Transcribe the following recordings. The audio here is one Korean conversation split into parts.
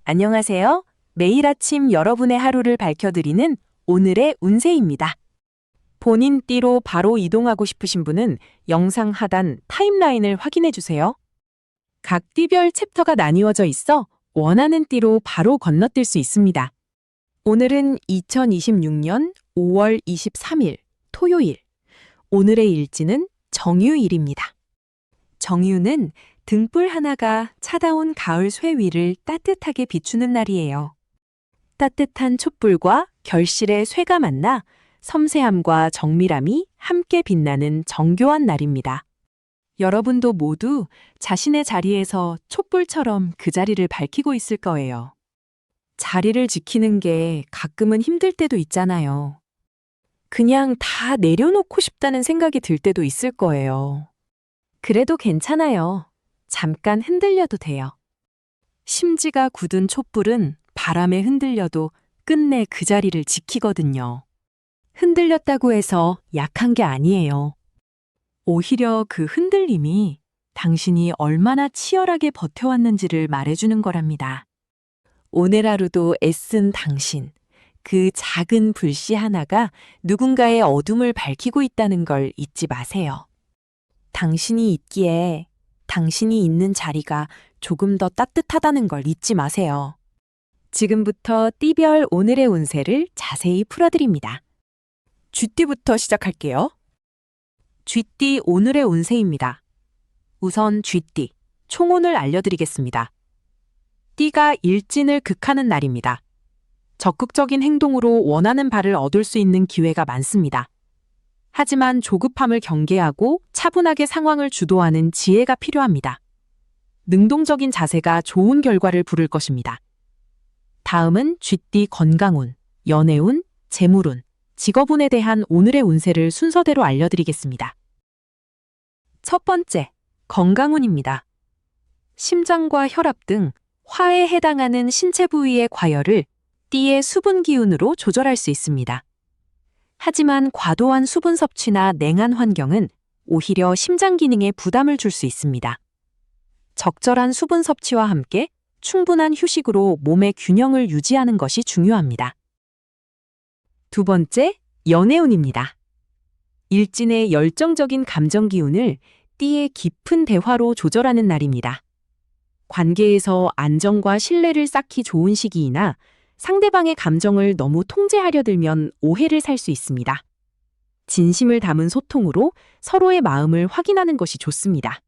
안녕하세요. 매일 아침 여러분의 하루를 밝혀드리는 오늘의 운세입니다. 본인 띠로 바로 이동하고 싶으신 분은 영상 하단 타임라인을 확인해 주세요. 각 띠별 챕터가 나뉘어져 있어 원하는 띠로 바로 건너뛸 수 있습니다. 오늘은 2026년 5월 23일 토요일. 오늘의 일지는 정유일입니다. 정유는 등불 하나가 차다운 가을 쇠 위를 따뜻하게 비추는 날이에요. 따뜻한 촛불과 결실의 쇠가 만나 섬세함과 정밀함이 함께 빛나는 정교한 날입니다. 여러분도 모두 자신의 자리에서 촛불처럼 그 자리를 밝히고 있을 거예요. 자리를 지키는 게 가끔은 힘들 때도 있잖아요. 그냥 다 내려놓고 싶다는 생각이 들 때도 있을 거예요. 그래도 괜찮아요. 잠깐 흔들려도 돼요. 심지가 굳은 촛불은 바람에 흔들려도 끝내 그 자리를 지키거든요. 흔들렸다고 해서 약한 게 아니에요. 오히려 그 흔들림이 당신이 얼마나 치열하게 버텨왔는지를 말해주는 거랍니다. 오늘 하루도 애쓴 당신, 그 작은 불씨 하나가 누군가의 어둠을 밝히고 있다는 걸 잊지 마세요. 당신이 있기에 당신이 있는 자리가 조금 더 따뜻하다는 걸 잊지 마세요. 지금부터 띠별 오늘의 운세를 자세히 풀어드립니다. 쥐띠부터 시작할게요. 쥐띠 오늘의 운세입니다. 우선 쥐띠, 총운을 알려드리겠습니다. 띠가 일진을 극하는 날입니다. 적극적인 행동으로 원하는 바를 얻을 수 있는 기회가 많습니다. 하지만 조급함을 경계하고 차분하게 상황을 주도하는 지혜가 필요합니다. 능동적인 자세가 좋은 결과를 부를 것입니다. 다음은 쥐띠 건강운, 연애운, 재물운, 직업운에 대한 오늘의 운세를 순서대로 알려드리겠습니다. 첫 번째, 건강운입니다. 심장과 혈압 등 화에 해당하는 신체 부위의 과열을 띠의 수분 기운으로 조절할 수 있습니다. 하지만 과도한 수분 섭취나 냉한 환경은 오히려 심장 기능에 부담을 줄 수 있습니다. 적절한 수분 섭취와 함께 충분한 휴식으로 몸의 균형을 유지하는 것이 중요합니다. 두 번째, 연애운입니다. 일진의 열정적인 감정 기운을 띠의 깊은 대화로 조절하는 날입니다. 관계에서 안정과 신뢰를 쌓기 좋은 시기이나 상대방의 감정을 너무 통제하려 들면 오해를 살 수 있습니다. 진심을 담은 소통으로 서로의 마음을 확인하는 것이 좋습니다.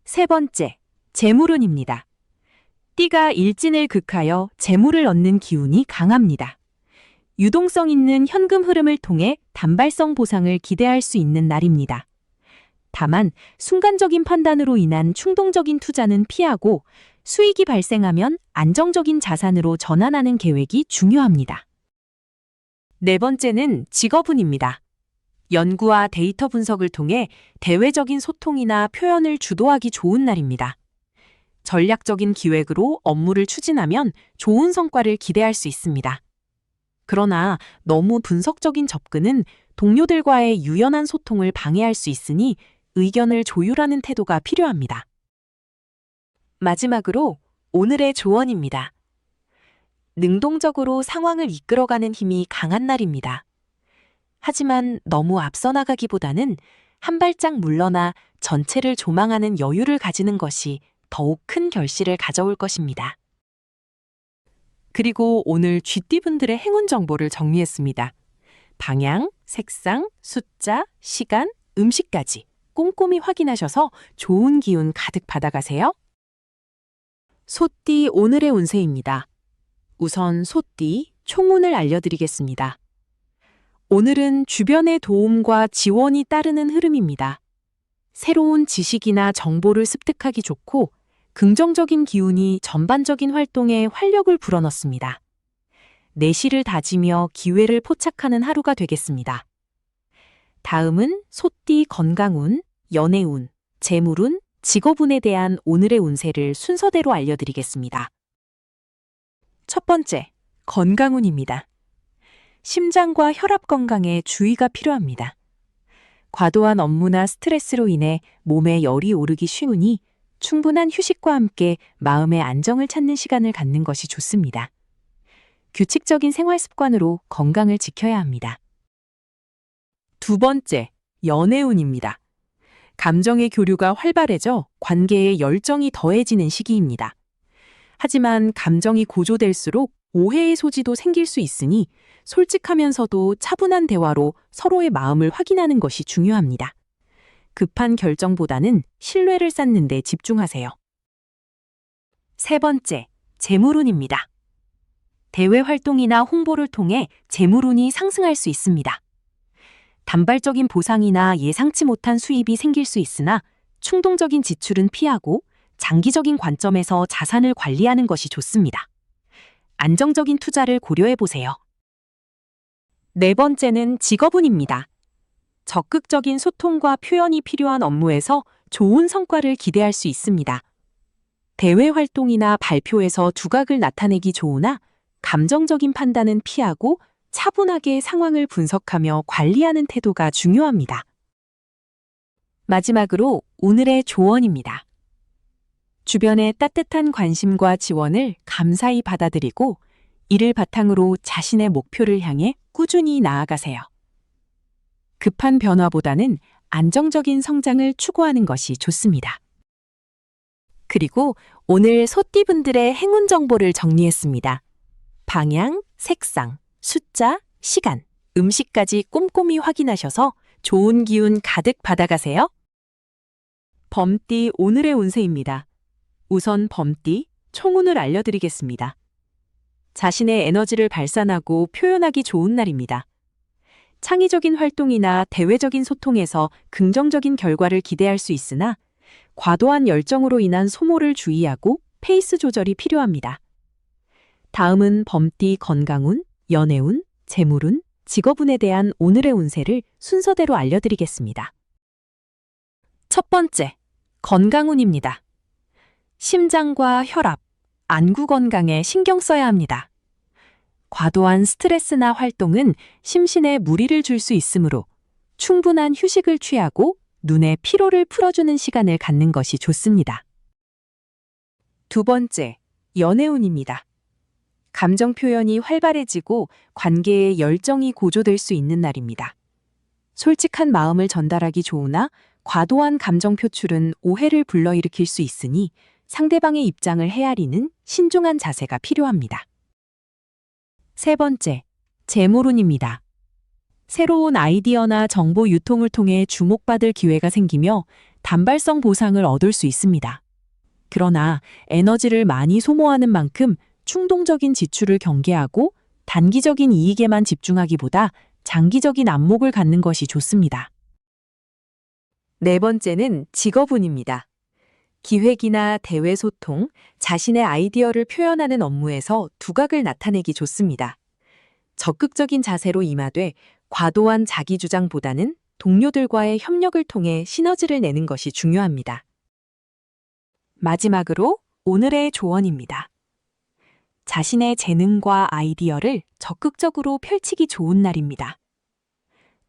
세 번째, 재물운입니다. 띠가 일진을 극하여 재물을 얻는 기운이 강합니다. 유동성 있는 현금 흐름을 통해 단발성 보상을 기대할 수 있는 날입니다. 다만 순간적인 판단으로 인한 충동적인 투자는 피하고 수익이 발생하면 안정적인 자산으로 전환하는 계획이 중요합니다. 네 번째는 직업운입니다. 연구와 데이터 분석을 통해 대외적인 소통이나 표현을 주도하기 좋은 날입니다. 전략적인 기획으로 업무를 추진하면 좋은 성과를 기대할 수 있습니다. 그러나 너무 분석적인 접근은 동료들과의 유연한 소통을 방해할 수 있으니 의견을 조율하는 태도가 필요합니다. 마지막으로 오늘의 조언입니다. 능동적으로 상황을 이끌어가는 힘이 강한 날입니다. 하지만 너무 앞서 나가기보다는 한 발짝 물러나 전체를 조망하는 여유를 가지는 것이 더욱 큰 결실을 가져올 것입니다. 그리고 오늘 쥐띠분들의 행운 정보를 정리했습니다. 방향, 색상, 숫자, 시간, 음식까지 꼼꼼히 확인하셔서 좋은 기운 가득 받아가세요. 소띠 오늘의 운세입니다. 우선 소띠 총운을 알려드리겠습니다. 오늘은 주변의 도움과 지원이 따르는 흐름입니다. 새로운 지식이나 정보를 습득하기 좋고 긍정적인 기운이 전반적인 활동에 활력을 불어넣습니다. 내실을 다지며 기회를 포착하는 하루가 되겠습니다. 다음은 소띠 건강운, 연애운, 재물운, 직업운에 대한 오늘의 운세를 순서대로 알려드리겠습니다. 첫 번째, 건강운입니다. 심장과 혈압 건강에 주의가 필요합니다. 과도한 업무나 스트레스로 인해 몸에 열이 오르기 쉬우니 충분한 휴식과 함께 마음의 안정을 찾는 시간을 갖는 것이 좋습니다. 규칙적인 생활 습관으로 건강을 지켜야 합니다. 두 번째, 연애운입니다. 감정의 교류가 활발해져 관계에 열정이 더해지는 시기입니다. 하지만 감정이 고조될수록 오해의 소지도 생길 수 있으니 솔직하면서도 차분한 대화로 서로의 마음을 확인하는 것이 중요합니다. 급한 결정보다는 신뢰를 쌓는 데 집중하세요. 세 번째, 재물운입니다. 대외 활동이나 홍보를 통해 재물운이 상승할 수 있습니다. 단발적인 보상이나 예상치 못한 수입이 생길 수 있으나 충동적인 지출은 피하고 장기적인 관점에서 자산을 관리하는 것이 좋습니다. 안정적인 투자를 고려해 보세요. 네 번째는 직업운입니다. 적극적인 소통과 표현이 필요한 업무에서 좋은 성과를 기대할 수 있습니다. 대외 활동이나 발표에서 두각을 나타내기 좋으나 감정적인 판단은 피하고 차분하게 상황을 분석하며 관리하는 태도가 중요합니다. 마지막으로 오늘의 조언입니다. 주변의 따뜻한 관심과 지원을 감사히 받아들이고 이를 바탕으로 자신의 목표를 향해 꾸준히 나아가세요. 급한 변화보다는 안정적인 성장을 추구하는 것이 좋습니다. 그리고 오늘 소띠분들의 행운 정보를 정리했습니다. 방향, 색상, 숫자, 시간, 음식까지 꼼꼼히 확인하셔서 좋은 기운 가득 받아가세요. 범띠 오늘의 운세입니다. 우선 범띠 총운을 알려드리겠습니다. 자신의 에너지를 발산하고 표현하기 좋은 날입니다. 창의적인 활동이나 대외적인 소통에서 긍정적인 결과를 기대할 수 있으나 과도한 열정으로 인한 소모를 주의하고 페이스 조절이 필요합니다. 다음은 범띠 건강운, 연애운, 재물운, 직업운에 대한 오늘의 운세를 순서대로 알려드리겠습니다. 첫 번째, 건강운입니다. 심장과 혈압, 안구 건강에 신경 써야 합니다. 과도한 스트레스나 활동은 심신에 무리를 줄 수 있으므로 충분한 휴식을 취하고 눈의 피로를 풀어주는 시간을 갖는 것이 좋습니다. 두 번째, 연애운입니다. 감정 표현이 활발해지고 관계에 열정이 고조될 수 있는 날입니다. 솔직한 마음을 전달하기 좋으나 과도한 감정 표출은 오해를 불러일으킬 수 있으니 상대방의 입장을 헤아리는 신중한 자세가 필요합니다. 세 번째, 재물운입니다. 새로운 아이디어나 정보 유통을 통해 주목받을 기회가 생기며 단발성 보상을 얻을 수 있습니다. 그러나 에너지를 많이 소모하는 만큼 충동적인 지출을 경계하고 단기적인 이익에만 집중하기보다 장기적인 안목을 갖는 것이 좋습니다. 네 번째는 직업운입니다. 기획이나 대외 소통, 자신의 아이디어를 표현하는 업무에서 두각을 나타내기 좋습니다. 적극적인 자세로 임하되 과도한 자기 주장보다는 동료들과의 협력을 통해 시너지를 내는 것이 중요합니다. 마지막으로 오늘의 조언입니다. 자신의 재능과 아이디어를 적극적으로 펼치기 좋은 날입니다.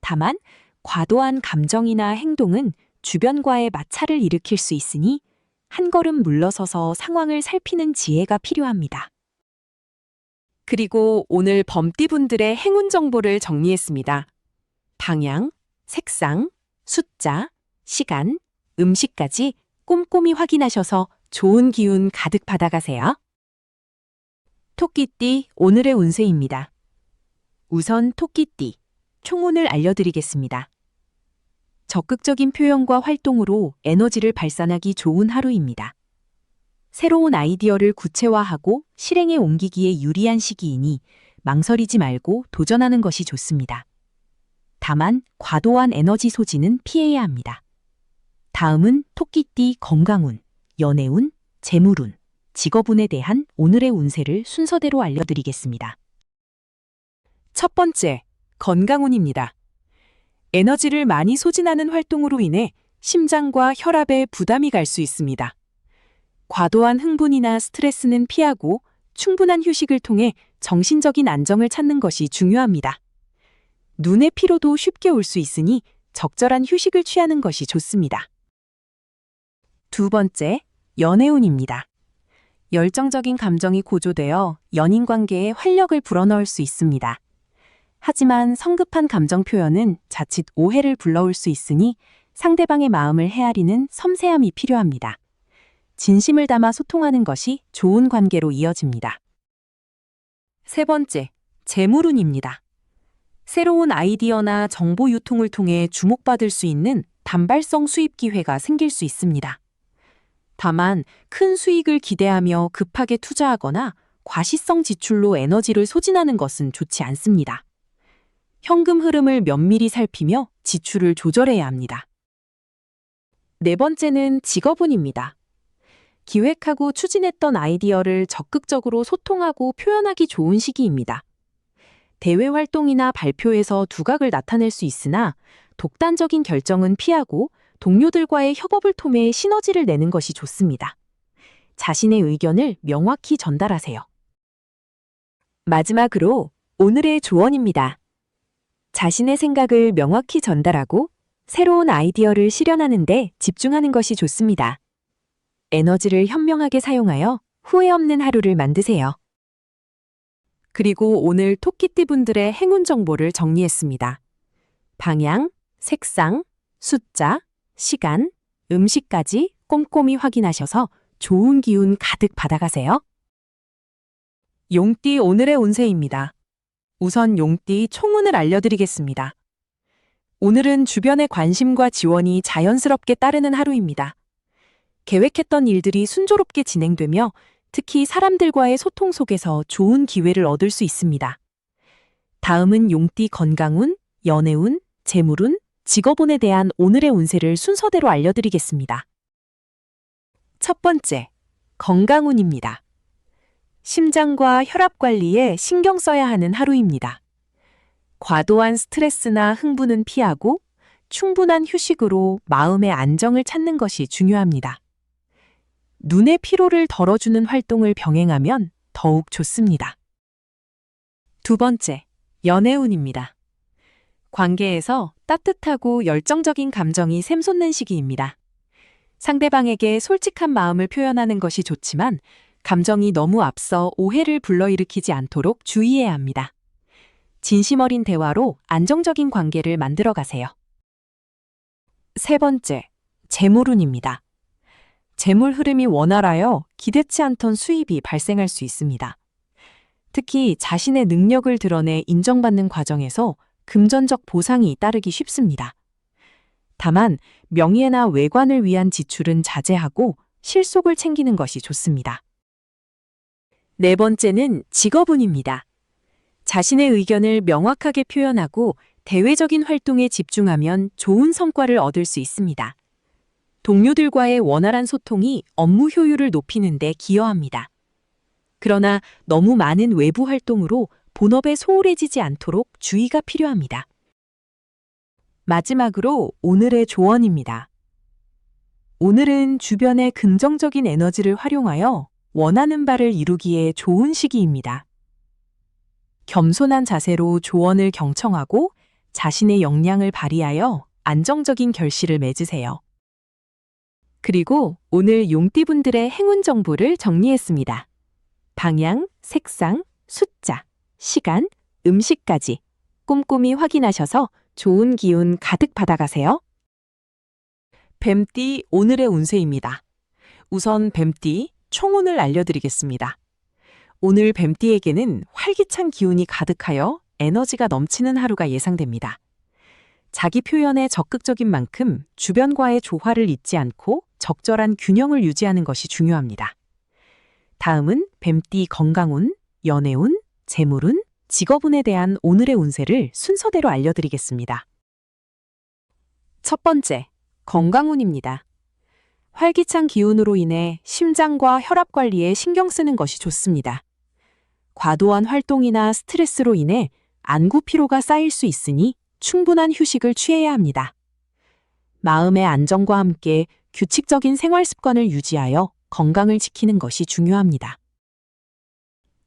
다만 과도한 감정이나 행동은 주변과의 마찰을 일으킬 수 있으니 한 걸음 물러서서 상황을 살피는 지혜가 필요합니다. 그리고 오늘 범띠분들의 행운 정보를 정리했습니다. 방향, 색상, 숫자, 시간, 음식까지 꼼꼼히 확인하셔서 좋은 기운 가득 받아가세요. 토끼띠 오늘의 운세입니다. 우선 토끼띠, 총운을 알려드리겠습니다. 적극적인 표현과 활동으로 에너지를 발산하기 좋은 하루입니다. 새로운 아이디어를 구체화하고 실행에 옮기기에 유리한 시기이니 망설이지 말고 도전하는 것이 좋습니다. 다만 과도한 에너지 소진은 피해야 합니다. 다음은 토끼띠 건강운, 연애운, 재물운, 직업운에 대한 오늘의 운세를 순서대로 알려드리겠습니다. 첫 번째, 건강운입니다. 에너지를 많이 소진하는 활동으로 인해 심장과 혈압에 부담이 갈 수 있습니다. 과도한 흥분이나 스트레스는 피하고 충분한 휴식을 통해 정신적인 안정을 찾는 것이 중요합니다. 눈의 피로도 쉽게 올 수 있으니 적절한 휴식을 취하는 것이 좋습니다. 두 번째, 연애운입니다. 열정적인 감정이 고조되어 연인 관계에 활력을 불어넣을 수 있습니다. 하지만 성급한 감정 표현은 자칫 오해를 불러올 수 있으니 상대방의 마음을 헤아리는 섬세함이 필요합니다. 진심을 담아 소통하는 것이 좋은 관계로 이어집니다. 세 번째, 재물운입니다. 새로운 아이디어나 정보 유통을 통해 주목받을 수 있는 단발성 수입 기회가 생길 수 있습니다. 다만 큰 수익을 기대하며 급하게 투자하거나 과시성 지출로 에너지를 소진하는 것은 좋지 않습니다. 현금 흐름을 면밀히 살피며 지출을 조절해야 합니다. 네 번째는 직업운입니다. 기획하고 추진했던 아이디어를 적극적으로 소통하고 표현하기 좋은 시기입니다. 대외 활동이나 발표에서 두각을 나타낼 수 있으나 독단적인 결정은 피하고 동료들과의 협업을 통해 시너지를 내는 것이 좋습니다. 자신의 의견을 명확히 전달하세요. 마지막으로 오늘의 조언입니다. 자신의 생각을 명확히 전달하고 새로운 아이디어를 실현하는 데 집중하는 것이 좋습니다. 에너지를 현명하게 사용하여 후회 없는 하루를 만드세요. 그리고 오늘 토끼띠 분들의 행운 정보를 정리했습니다. 방향, 색상, 숫자, 시간, 음식까지 꼼꼼히 확인하셔서 좋은 기운 가득 받아가세요. 용띠 오늘의 운세입니다. 우선 용띠 총운을 알려드리겠습니다. 오늘은 주변의 관심과 지원이 자연스럽게 따르는 하루입니다. 계획했던 일들이 순조롭게 진행되며 특히 사람들과의 소통 속에서 좋은 기회를 얻을 수 있습니다. 다음은 용띠 건강운, 연애운, 재물운, 직업운에 대한 오늘의 운세를 순서대로 알려드리겠습니다. 첫 번째, 건강운입니다. 심장과 혈압 관리에 신경 써야 하는 하루입니다. 과도한 스트레스나 흥분은 피하고 충분한 휴식으로 마음의 안정을 찾는 것이 중요합니다. 눈의 피로를 덜어주는 활동을 병행하면 더욱 좋습니다. 두 번째, 연애운입니다. 관계에서 따뜻하고 열정적인 감정이 샘솟는 시기입니다. 상대방에게 솔직한 마음을 표현하는 것이 좋지만 감정이 너무 앞서 오해를 불러일으키지 않도록 주의해야 합니다. 진심 어린 대화로 안정적인 관계를 만들어 가세요. 세 번째, 재물운입니다. 재물 흐름이 원활하여 기대치 않던 수입이 발생할 수 있습니다. 특히 자신의 능력을 드러내 인정받는 과정에서 금전적 보상이 따르기 쉽습니다. 다만 명예나 외관을 위한 지출은 자제하고 실속을 챙기는 것이 좋습니다. 네 번째는 직업운입니다. 자신의 의견을 명확하게 표현하고 대외적인 활동에 집중하면 좋은 성과를 얻을 수 있습니다. 동료들과의 원활한 소통이 업무 효율을 높이는 데 기여합니다. 그러나 너무 많은 외부 활동으로 본업에 소홀해지지 않도록 주의가 필요합니다. 마지막으로 오늘의 조언입니다. 오늘은 주변의 긍정적인 에너지를 활용하여 원하는 바를 이루기에 좋은 시기입니다. 겸손한 자세로 조언을 경청하고 자신의 역량을 발휘하여 안정적인 결실을 맺으세요. 그리고 오늘 용띠분들의 행운 정보를 정리했습니다. 방향, 색상, 숫자, 시간, 음식까지 꼼꼼히 확인하셔서 좋은 기운 가득 받아가세요. 뱀띠 오늘의 운세입니다. 우선 뱀띠 총운을 알려드리겠습니다. 오늘 뱀띠에게는 활기찬 기운이 가득하여 에너지가 넘치는 하루가 예상됩니다. 자기 표현에 적극적인 만큼 주변과의 조화를 잊지 않고 적절한 균형을 유지하는 것이 중요합니다. 다음은 뱀띠 건강운, 연애운, 재물운, 직업운에 대한 오늘의 운세를 순서대로 알려드리겠습니다. 첫 번째, 건강운입니다. 활기찬 기운으로 인해 심장과 혈압 관리에 신경 쓰는 것이 좋습니다. 과도한 활동이나 스트레스로 인해 안구 피로가 쌓일 수 있으니 충분한 휴식을 취해야 합니다. 마음의 안정과 함께 규칙적인 생활 습관을 유지하여 건강을 지키는 것이 중요합니다.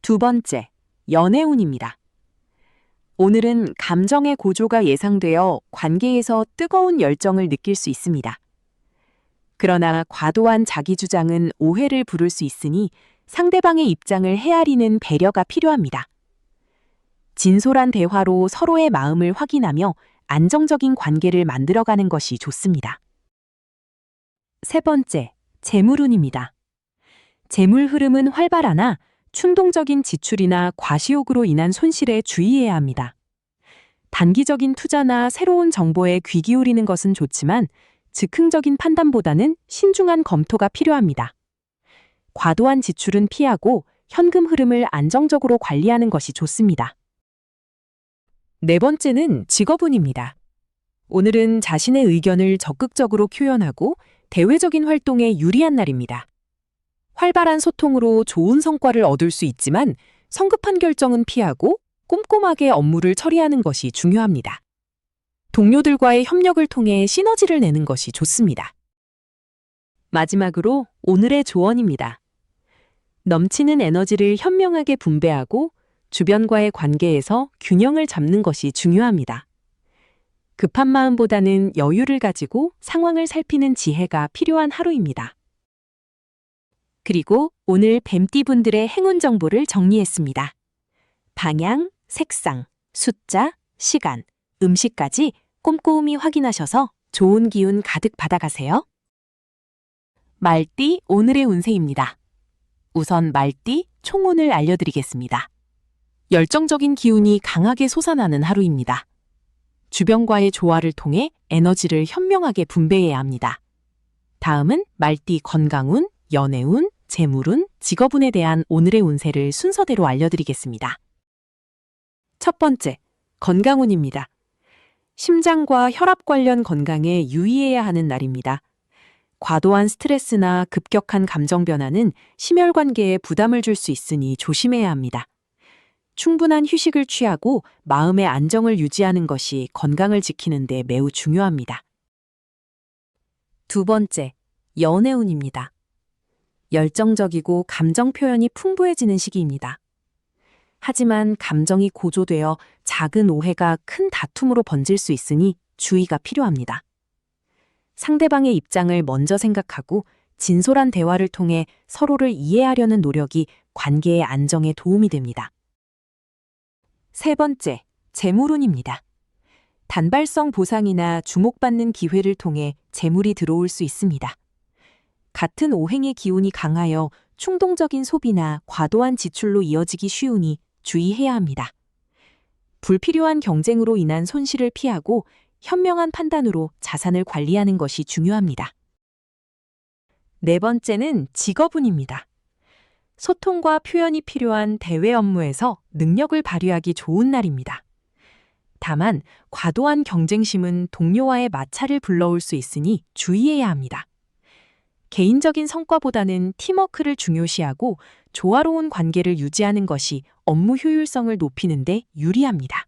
두 번째, 연애운입니다. 오늘은 감정의 고조가 예상되어 관계에서 뜨거운 열정을 느낄 수 있습니다. 그러나 과도한 자기 주장은 오해를 부를 수 있으니 상대방의 입장을 헤아리는 배려가 필요합니다. 진솔한 대화로 서로의 마음을 확인하며 안정적인 관계를 만들어가는 것이 좋습니다. 세 번째, 재물운입니다. 재물 흐름은 활발하나 충동적인 지출이나 과시욕으로 인한 손실에 주의해야 합니다. 단기적인 투자나 새로운 정보에 귀 기울이는 것은 좋지만 즉흥적인 판단보다는 신중한 검토가 필요합니다. 과도한 지출은 피하고 현금 흐름을 안정적으로 관리하는 것이 좋습니다. 네 번째는 직업운입니다. 오늘은 자신의 의견을 적극적으로 표현하고 대외적인 활동에 유리한 날입니다. 활발한 소통으로 좋은 성과를 얻을 수 있지만 성급한 결정은 피하고 꼼꼼하게 업무를 처리하는 것이 중요합니다. 동료들과의 협력을 통해 시너지를 내는 것이 좋습니다. 마지막으로 오늘의 조언입니다. 넘치는 에너지를 현명하게 분배하고 주변과의 관계에서 균형을 잡는 것이 중요합니다. 급한 마음보다는 여유를 가지고 상황을 살피는 지혜가 필요한 하루입니다. 그리고 오늘 뱀띠분들의 행운 정보를 정리했습니다. 방향, 색상, 숫자, 시간, 음식까지 꼼꼼히 확인하셔서 좋은 기운 가득 받아가세요. 말띠 오늘의 운세입니다. 우선 말띠 총운을 알려드리겠습니다. 열정적인 기운이 강하게 솟아나는 하루입니다. 주변과의 조화를 통해 에너지를 현명하게 분배해야 합니다. 다음은 말띠 건강운, 연애운, 재물운, 직업운에 대한 오늘의 운세를 순서대로 알려드리겠습니다. 첫 번째, 건강운입니다. 심장과 혈압 관련 건강에 유의해야 하는 날입니다. 과도한 스트레스나 급격한 감정 변화는 심혈관계에 부담을 줄 수 있으니 조심해야 합니다. 충분한 휴식을 취하고 마음의 안정을 유지하는 것이 건강을 지키는 데 매우 중요합니다. 두 번째, 연애운입니다. 열정적이고 감정 표현이 풍부해지는 시기입니다. 하지만 감정이 고조되어 작은 오해가 큰 다툼으로 번질 수 있으니 주의가 필요합니다. 상대방의 입장을 먼저 생각하고 진솔한 대화를 통해 서로를 이해하려는 노력이 관계의 안정에 도움이 됩니다. 세 번째, 재물운입니다. 단발성 보상이나 주목받는 기회를 통해 재물이 들어올 수 있습니다. 같은 오행의 기운이 강하여 충동적인 소비나 과도한 지출로 이어지기 쉬우니 주의해야 합니다. 불필요한 경쟁으로 인한 손실을 피하고 현명한 판단으로 자산을 관리하는 것이 중요합니다. 네 번째는 직업운입니다. 소통과 표현이 필요한 대외 업무에서 능력을 발휘하기 좋은 날입니다. 다만 과도한 경쟁심은 동료와의 마찰을 불러올 수 있으니 주의해야 합니다. 개인적인 성과보다는 팀워크를 중요시하고 조화로운 관계를 유지하는 것이 업무 효율성을 높이는 데 유리합니다.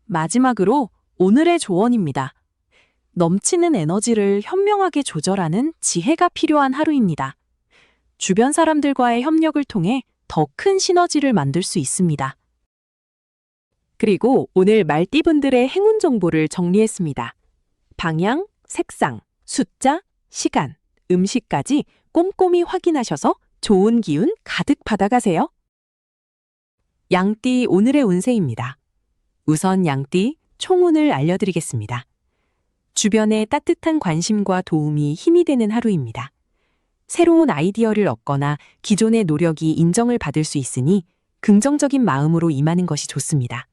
마지막으로 오늘의 조언입니다. 넘치는 에너지를 현명하게 조절하는 지혜가 필요한 하루입니다. 주변 사람들과의 협력을 통해 더 큰 시너지를 만들 수 있습니다. 그리고 오늘 말띠분들의 행운 정보를 정리했습니다. 방향, 색상, 숫자, 시간, 음식까지 꼼꼼히 확인하셔서 좋은 기운 가득 받아가세요. 양띠 오늘의 운세입니다. 우선 양띠 총운을 알려드리겠습니다. 주변의 따뜻한 관심과 도움이 힘이 되는 하루입니다. 새로운 아이디어를 얻거나 기존의 노력이 인정을 받을 수 있으니 긍정적인 마음으로 임하는 것이 좋습니다.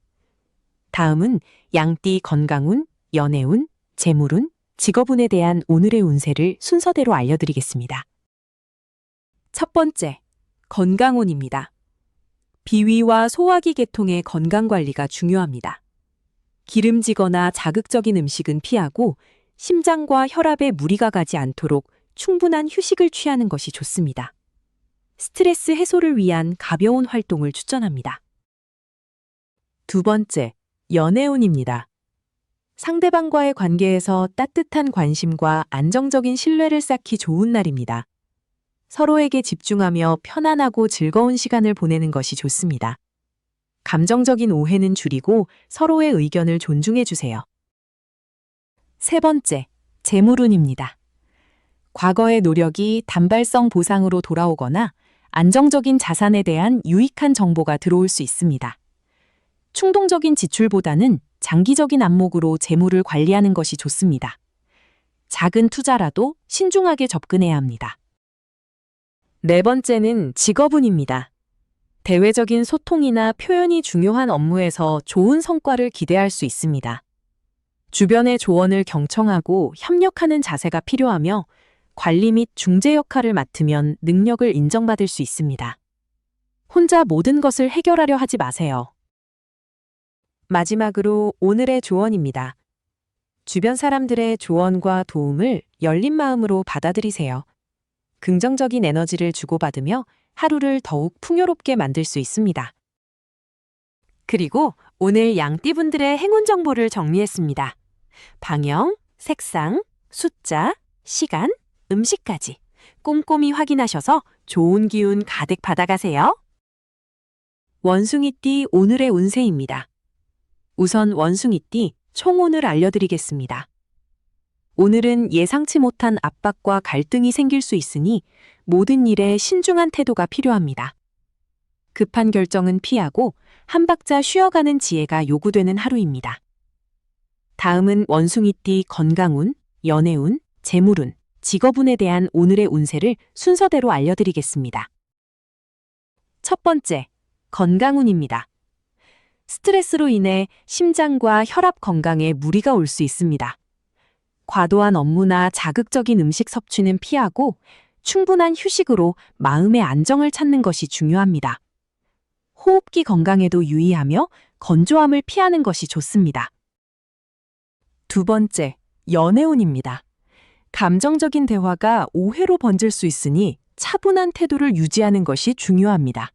다음은 양띠 건강운, 연애운, 재물운, 직업운에 대한 오늘의 운세를 순서대로 알려드리겠습니다. 첫 번째, 건강운입니다. 비위와 소화기 계통의 건강관리가 중요합니다. 기름지거나 자극적인 음식은 피하고 심장과 혈압에 무리가 가지 않도록 충분한 휴식을 취하는 것이 좋습니다. 스트레스 해소를 위한 가벼운 활동을 추천합니다. 두 번째, 연애운입니다. 상대방과의 관계에서 따뜻한 관심과 안정적인 신뢰를 쌓기 좋은 날입니다. 서로에게 집중하며 편안하고 즐거운 시간을 보내는 것이 좋습니다. 감정적인 오해는 줄이고 서로의 의견을 존중해 주세요. 세 번째, 재물운입니다. 과거의 노력이 단발성 보상으로 돌아오거나 안정적인 자산에 대한 유익한 정보가 들어올 수 있습니다. 충동적인 지출보다는 장기적인 안목으로 재물을 관리하는 것이 좋습니다. 작은 투자라도 신중하게 접근해야 합니다. 네 번째는 직업운입니다. 대외적인 소통이나 표현이 중요한 업무에서 좋은 성과를 기대할 수 있습니다. 주변의 조언을 경청하고 협력하는 자세가 필요하며 관리 및 중재 역할을 맡으면 능력을 인정받을 수 있습니다. 혼자 모든 것을 해결하려 하지 마세요. 마지막으로 오늘의 조언입니다. 주변 사람들의 조언과 도움을 열린 마음으로 받아들이세요. 긍정적인 에너지를 주고받으며 하루를 더욱 풍요롭게 만들 수 있습니다. 그리고 오늘 양띠분들의 행운 정보를 정리했습니다. 방향, 색상, 숫자, 시간, 음식까지 꼼꼼히 확인하셔서 좋은 기운 가득 받아가세요. 원숭이띠 오늘의 운세입니다. 우선 원숭이띠 총운을 알려드리겠습니다. 오늘은 예상치 못한 압박과 갈등이 생길 수 있으니 모든 일에 신중한 태도가 필요합니다. 급한 결정은 피하고 한 박자 쉬어가는 지혜가 요구되는 하루입니다. 다음은 원숭이띠 건강운, 연애운, 재물운, 직업운에 대한 오늘의 운세를 순서대로 알려드리겠습니다. 첫 번째, 건강운입니다. 스트레스로 인해 심장과 혈압 건강에 무리가 올 수 있습니다. 과도한 업무나 자극적인 음식 섭취는 피하고 충분한 휴식으로 마음의 안정을 찾는 것이 중요합니다. 호흡기 건강에도 유의하며 건조함을 피하는 것이 좋습니다. 두 번째, 연애운입니다. 감정적인 대화가 오해로 번질 수 있으니 차분한 태도를 유지하는 것이 중요합니다.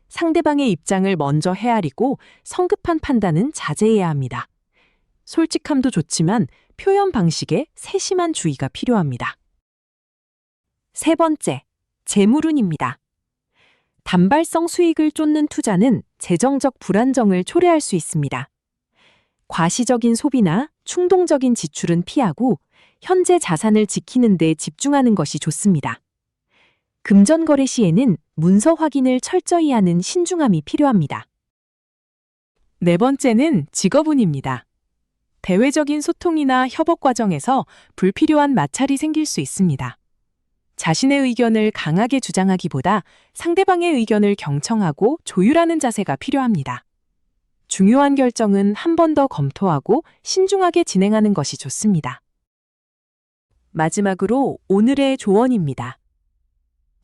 상대방의 입장을 먼저 헤아리고 성급한 판단은 자제해야 합니다. 솔직함도 좋지만 표현 방식에 세심한 주의가 필요합니다. 세 번째, 재물운입니다. 단발성 수익을 쫓는 투자는 재정적 불안정을 초래할 수 있습니다. 과시적인 소비나 충동적인 지출은 피하고 현재 자산을 지키는 데 집중하는 것이 좋습니다. 금전거래 시에는 문서 확인을 철저히 하는 신중함이 필요합니다. 네 번째는 직업운입니다. 대외적인 소통이나 협업 과정에서 불필요한 마찰이 생길 수 있습니다. 자신의 의견을 강하게 주장하기보다 상대방의 의견을 경청하고 조율하는 자세가 필요합니다. 중요한 결정은 한 번 더 검토하고 신중하게 진행하는 것이 좋습니다. 마지막으로 오늘의 조언입니다.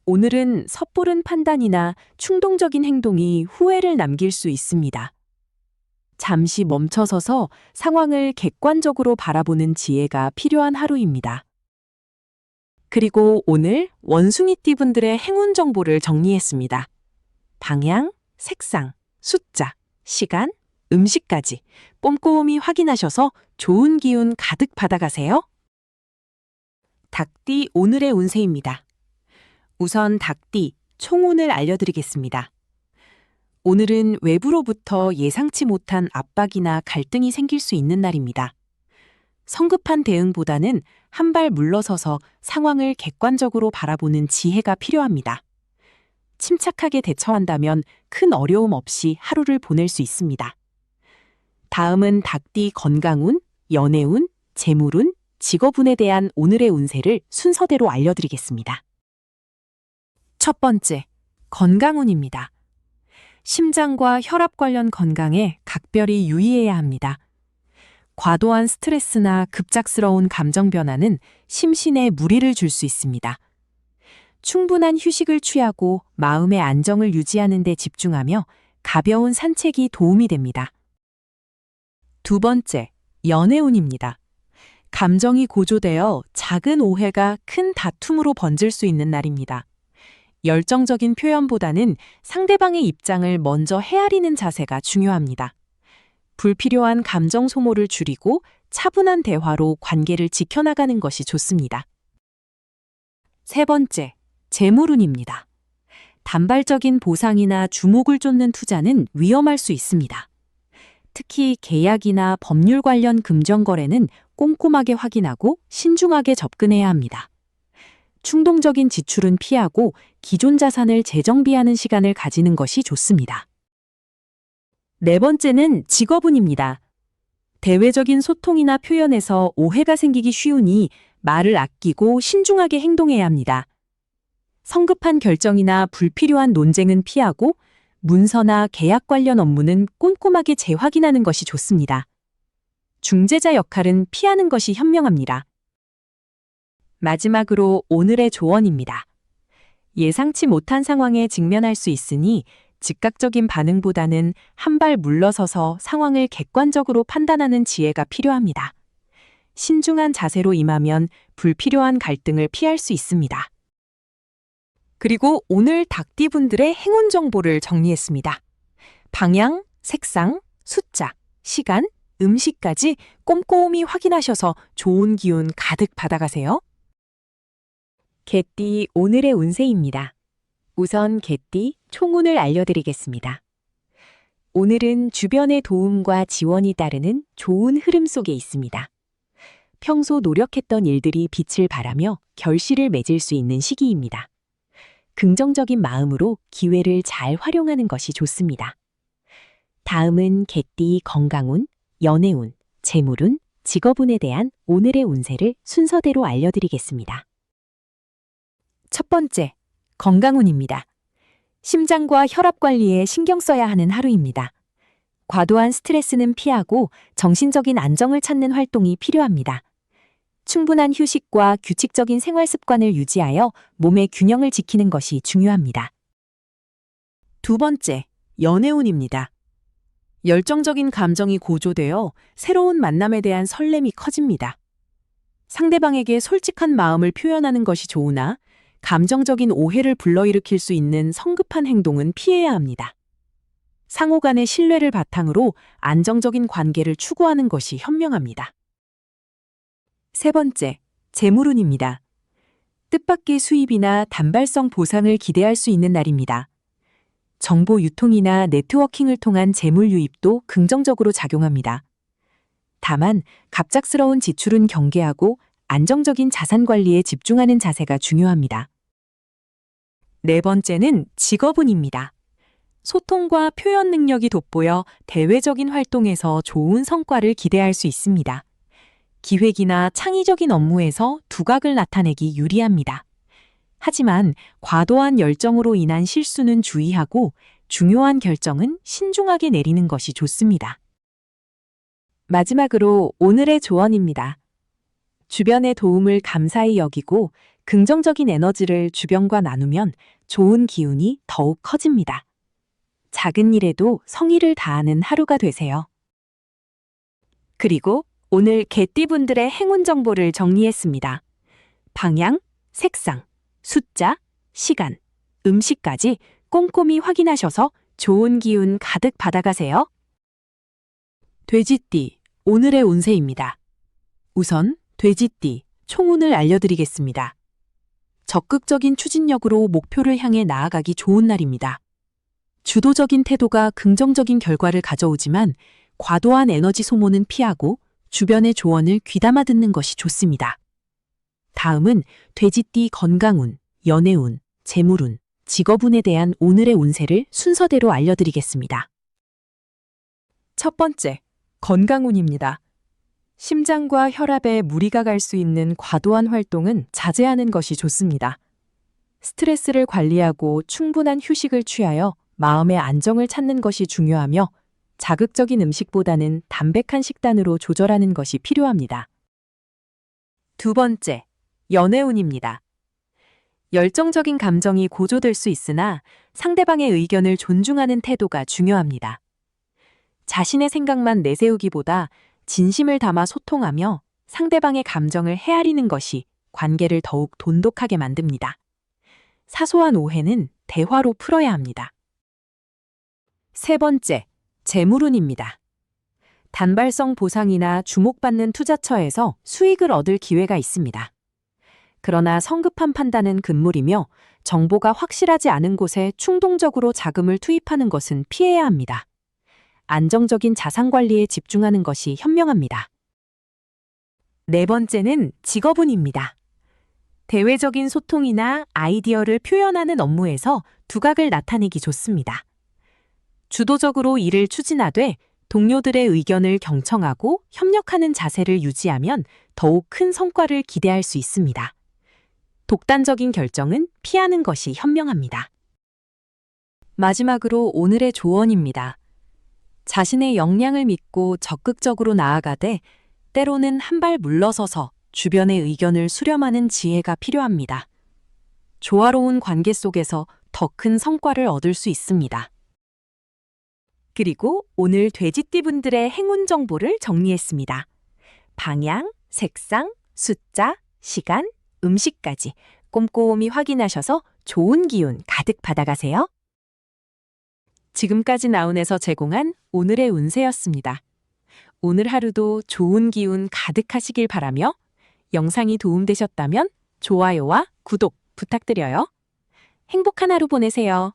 오늘은 섣부른 판단이나 충동적인 행동이 후회를 남길 수 있습니다. 잠시 멈춰서서 상황을 객관적으로 바라보는 지혜가 필요한 하루입니다. 그리고 오늘 원숭이띠 분들의 행운 정보를 정리했습니다. 방향, 색상, 숫자, 시간, 음식까지 꼼꼼히 확인하셔서 좋은 기운 가득 받아가세요. 닭띠 오늘의 운세입니다. 우선 닭띠 총운을 알려드리겠습니다. 오늘은 외부로부터 예상치 못한 압박이나 갈등이 생길 수 있는 날입니다. 성급한 대응보다는 한 발 물러서서 상황을 객관적으로 바라보는 지혜가 필요합니다. 침착하게 대처한다면 큰 어려움 없이 하루를 보낼 수 있습니다. 다음은 닭띠 건강운, 연애운, 재물운, 직업운에 대한 오늘의 운세를 순서대로 알려드리겠습니다. 첫 번째, 건강운입니다. 심장과 혈압 관련 건강에 각별히 유의해야 합니다. 과도한 스트레스나 급작스러운 감정 변화는 심신에 무리를 줄 수 있습니다. 충분한 휴식을 취하고 마음의 안정을 유지하는 데 집중하며 가벼운 산책이 도움이 됩니다. 두 번째, 연애운입니다. 감정이 고조되어 작은 오해가 큰 다툼으로 번질 수 있는 날입니다. 열정적인 표현보다는 상대방의 입장을 먼저 헤아리는 자세가 중요합니다. 불필요한 감정 소모를 줄이고 차분한 대화로 관계를 지켜나가는 것이 좋습니다. 세 번째, 재물운입니다. 단발적인 보상이나 주목을 쫓는 투자는 위험할 수 있습니다. 특히 계약이나 법률 관련 금전 거래는 꼼꼼하게 확인하고 신중하게 접근해야 합니다. 충동적인 지출은 피하고 기존 자산을 재정비하는 시간을 가지는 것이 좋습니다. 네 번째는 직업운입니다. 대외적인 소통이나 표현에서 오해가 생기기 쉬우니 말을 아끼고 신중하게 행동해야 합니다. 성급한 결정이나 불필요한 논쟁은 피하고 문서나 계약 관련 업무는 꼼꼼하게 재확인하는 것이 좋습니다. 중재자 역할은 피하는 것이 현명합니다. 마지막으로 오늘의 조언입니다. 예상치 못한 상황에 직면할 수 있으니 즉각적인 반응보다는 한 발 물러서서 상황을 객관적으로 판단하는 지혜가 필요합니다. 신중한 자세로 임하면 불필요한 갈등을 피할 수 있습니다. 그리고 오늘 닭띠분들의 행운 정보를 정리했습니다. 방향, 색상, 숫자, 시간, 음식까지 꼼꼼히 확인하셔서 좋은 기운 가득 받아가세요. 개띠 오늘의 운세입니다. 우선 개띠 총운을 알려드리겠습니다. 오늘은 주변의 도움과 지원이 따르는 좋은 흐름 속에 있습니다. 평소 노력했던 일들이 빛을 발하며 결실을 맺을 수 있는 시기입니다. 긍정적인 마음으로 기회를 잘 활용하는 것이 좋습니다. 다음은 개띠 건강운, 연애운, 재물운, 직업운에 대한 오늘의 운세를 순서대로 알려드리겠습니다. 첫 번째, 건강운입니다. 심장과 혈압 관리에 신경 써야 하는 하루입니다. 과도한 스트레스는 피하고 정신적인 안정을 찾는 활동이 필요합니다. 충분한 휴식과 규칙적인 생활 습관을 유지하여 몸의 균형을 지키는 것이 중요합니다. 두 번째, 연애운입니다. 열정적인 감정이 고조되어 새로운 만남에 대한 설렘이 커집니다. 상대방에게 솔직한 마음을 표현하는 것이 좋으나 감정적인 오해를 불러일으킬 수 있는 성급한 행동은 피해야 합니다. 상호 간의 신뢰를 바탕으로 안정적인 관계를 추구하는 것이 현명합니다. 세 번째, 재물운입니다. 뜻밖의 수입이나 단발성 보상을 기대할 수 있는 날입니다. 정보 유통이나 네트워킹을 통한 재물 유입도 긍정적으로 작용합니다. 다만 갑작스러운 지출은 경계하고 안정적인 자산 관리에 집중하는 자세가 중요합니다. 네 번째는 직업운입니다. 소통과 표현 능력이 돋보여 대외적인 활동에서 좋은 성과를 기대할 수 있습니다. 기획이나 창의적인 업무에서 두각을 나타내기 유리합니다. 하지만 과도한 열정으로 인한 실수는 주의하고 중요한 결정은 신중하게 내리는 것이 좋습니다. 마지막으로 오늘의 조언입니다. 주변의 도움을 감사히 여기고 긍정적인 에너지를 주변과 나누면 좋은 기운이 더욱 커집니다. 작은 일에도 성의를 다하는 하루가 되세요. 그리고 오늘 개띠분들의 행운 정보를 정리했습니다. 방향, 색상, 숫자, 시간, 음식까지 꼼꼼히 확인하셔서 좋은 기운 가득 받아가세요. 돼지띠, 오늘의 운세입니다. 우선 돼지띠, 총운을 알려드리겠습니다. 적극적인 추진력으로 목표를 향해 나아가기 좋은 날입니다. 주도적인 태도가 긍정적인 결과를 가져오지만 과도한 에너지 소모는 피하고 주변의 조언을 귀담아 듣는 것이 좋습니다. 다음은 돼지띠 건강운, 연애운, 재물운, 직업운에 대한 오늘의 운세를 순서대로 알려드리겠습니다. 첫 번째, 건강운입니다. 심장과 혈압에 무리가 갈 수 있는 과도한 활동은 자제하는 것이 좋습니다. 스트레스를 관리하고 충분한 휴식을 취하여 마음의 안정을 찾는 것이 중요하며 자극적인 음식보다는 담백한 식단으로 조절하는 것이 필요합니다. 두 번째, 연애운입니다. 열정적인 감정이 고조될 수 있으나 상대방의 의견을 존중하는 태도가 중요합니다. 자신의 생각만 내세우기보다 진심을 담아 소통하며 상대방의 감정을 헤아리는 것이 관계를 더욱 돈독하게 만듭니다. 사소한 오해는 대화로 풀어야 합니다. 세 번째, 재물운입니다. 단발성 보상이나 주목받는 투자처에서 수익을 얻을 기회가 있습니다. 그러나 성급한 판단은 금물이며 정보가 확실하지 않은 곳에 충동적으로 자금을 투입하는 것은 피해야 합니다. 안정적인 자산 관리에 집중하는 것이 현명합니다. 네 번째는 직업운입니다. 대외적인 소통이나 아이디어를 표현하는 업무에서 두각을 나타내기 좋습니다. 주도적으로 일을 추진하되 동료들의 의견을 경청하고 협력하는 자세를 유지하면 더욱 큰 성과를 기대할 수 있습니다. 독단적인 결정은 피하는 것이 현명합니다. 마지막으로 오늘의 조언입니다. 자신의 역량을 믿고 적극적으로 나아가되 때로는 한 발 물러서서 주변의 의견을 수렴하는 지혜가 필요합니다. 조화로운 관계 속에서 더 큰 성과를 얻을 수 있습니다. 그리고 오늘 돼지띠분들의 행운 정보를 정리했습니다. 방향, 색상, 숫자, 시간, 음식까지 꼼꼼히 확인하셔서 좋은 기운 가득 받아가세요. 지금까지 나운에서 제공한 오늘의 운세였습니다. 오늘 하루도 좋은 기운 가득하시길 바라며 영상이 도움되셨다면 좋아요와 구독 부탁드려요. 행복한 하루 보내세요.